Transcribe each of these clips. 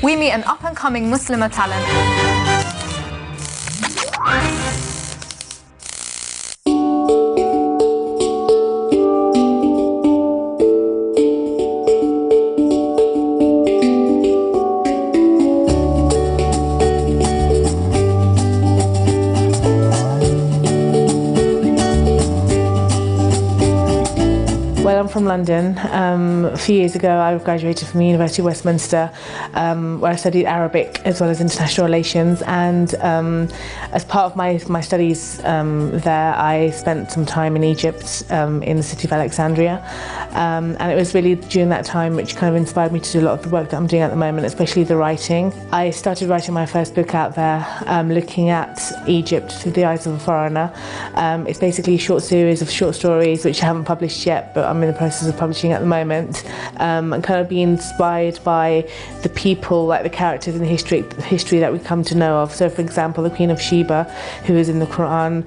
we meet an up-and-coming Muslimah talent. Well, I'm from London. A few years ago I graduated from the University of Westminster, where I studied Arabic as well as international relations, and as part of my studies there I spent some time in Egypt, in the city of Alexandria, and it was really during that time which kind of inspired me to do a lot of the work that I'm doing at the moment, especially the writing. I started writing my first book out there, looking at Egypt through the eyes of a foreigner. It's basically a short series of short stories which I haven't published yet, but I'm in the process of publishing at the moment, and kind of being inspired by the people, like the characters in the history that we come to know of. So for example, the Queen of Sheba, who is in the Quran,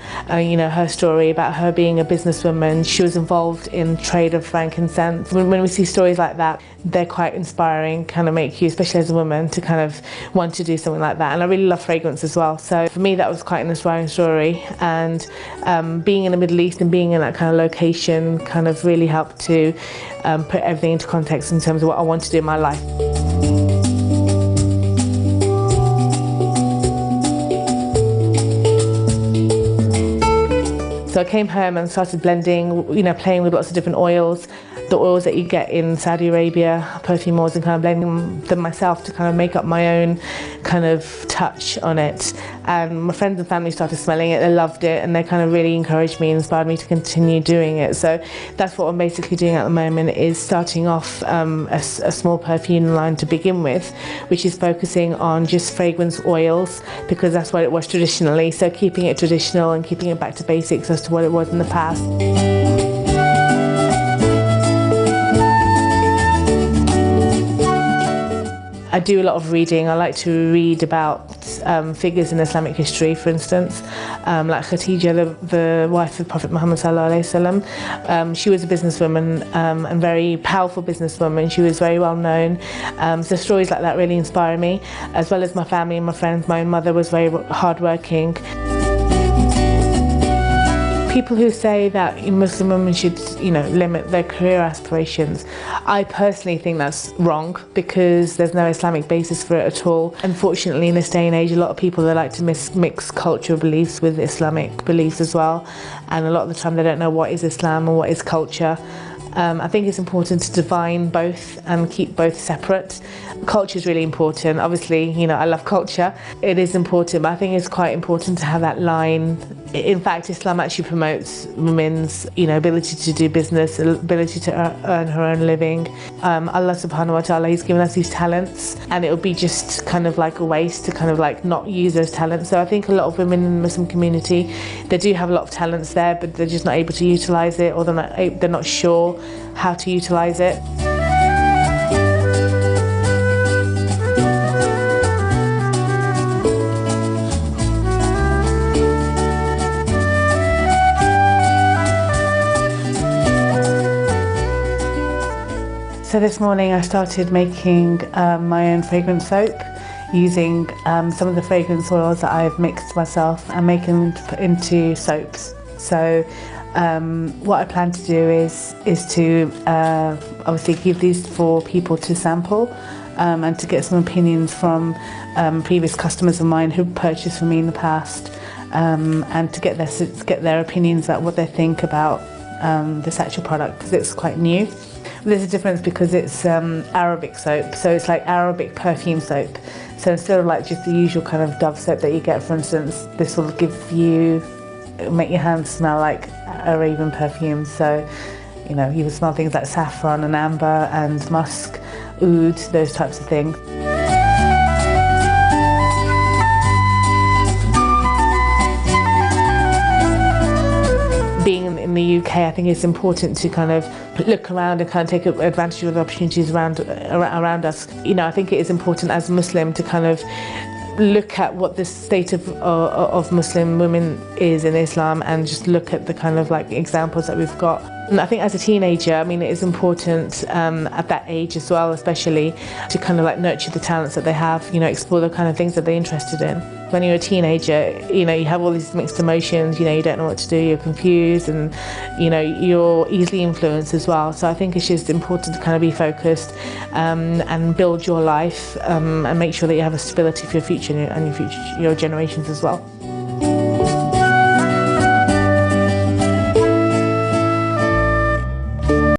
you know, her story about her being a businesswoman. She was involved in trade of frankincense. When we see stories like that, they're quite inspiring, kind of make you, especially as a woman, to kind of want to do something like that. And I really love fragrance as well. So for me that was quite an inspiring story, and being in the Middle East and being in that kind of location kind of really helped to put everything into context in terms of what I want to do in my life. So I came home and started blending, you know, playing with lots of different oils. The oils that you get in Saudi Arabia, perfume oils, and kind of blending them myself to kind of make up my own kind of touch on it. And my friends and family started smelling it, they loved it, and they kind of really encouraged me and inspired me to continue doing it. So that's what I'm basically doing at the moment, is starting off a small perfume line to begin with, which is focusing on just fragrance oils, because that's what it was traditionally. So keeping it traditional and keeping it back to basics as to what it was in the past. I do a lot of reading. I like to read about figures in Islamic history, for instance, like Khadija, the wife of Prophet Muhammad ﷺ. She was a businesswoman, and very powerful businesswoman. She was very well known. So stories like that really inspire me, as well as my family and my friends. My mother was very hardworking. People who say that Muslim women should, you know, limit their career aspirations, I personally think that's wrong, because there's no Islamic basis for it at all. Unfortunately, in this day and age, a lot of people, they like to mix cultural beliefs with Islamic beliefs as well, and a lot of the time they don't know what is Islam and what is culture. I think it's important to define both and keep both separate. Culture is really important. Obviously, you know, I love culture. It is important, but I think it's quite important to have that line. In fact, Islam actually promotes women's, you know, ability to do business, ability to earn her own living. Allah subhanahu wa ta'ala, He's given us these talents, and it would be just kind of like a waste to kind of like not use those talents. So I think a lot of women in the Muslim community, they do have a lot of talents there, but they're just not able to utilize it, or they're not sure how to utilize it. So this morning I started making my own fragrance soap, using some of the fragrance oils that I've mixed myself and making them into soaps. So what I plan to do is to obviously give these for people to sample, and to get some opinions from previous customers of mine who purchased from me in the past, and to get their opinions about what they think about this actual product, because it's quite new. There's a difference because it's Arabic soap, so it's like Arabic perfume soap. So instead of like just the usual kind of Dove soap that you get, for instance, this will make your hands smell like Arabian perfume. So, you know, you will smell things like saffron and amber and musk, oud, those types of things. Being in the UK, I think it's important to kind of look around and kind of take advantage of the opportunities around us. You know, I think it is important as a Muslim to kind of look at what the state of Muslim women is in Islam, and just look at the kind of like examples that we've got. And I think as a teenager, I mean, it is important at that age as well, especially, to kind of like nurture the talents that they have, you know, explore the kind of things that they're interested in. When you're a teenager, you know, you have all these mixed emotions, you know, you don't know what to do, you're confused, and, you know, you're easily influenced as well. So I think it's just important to kind of be focused and build your life and make sure that you have a stability for your future and your generations as well.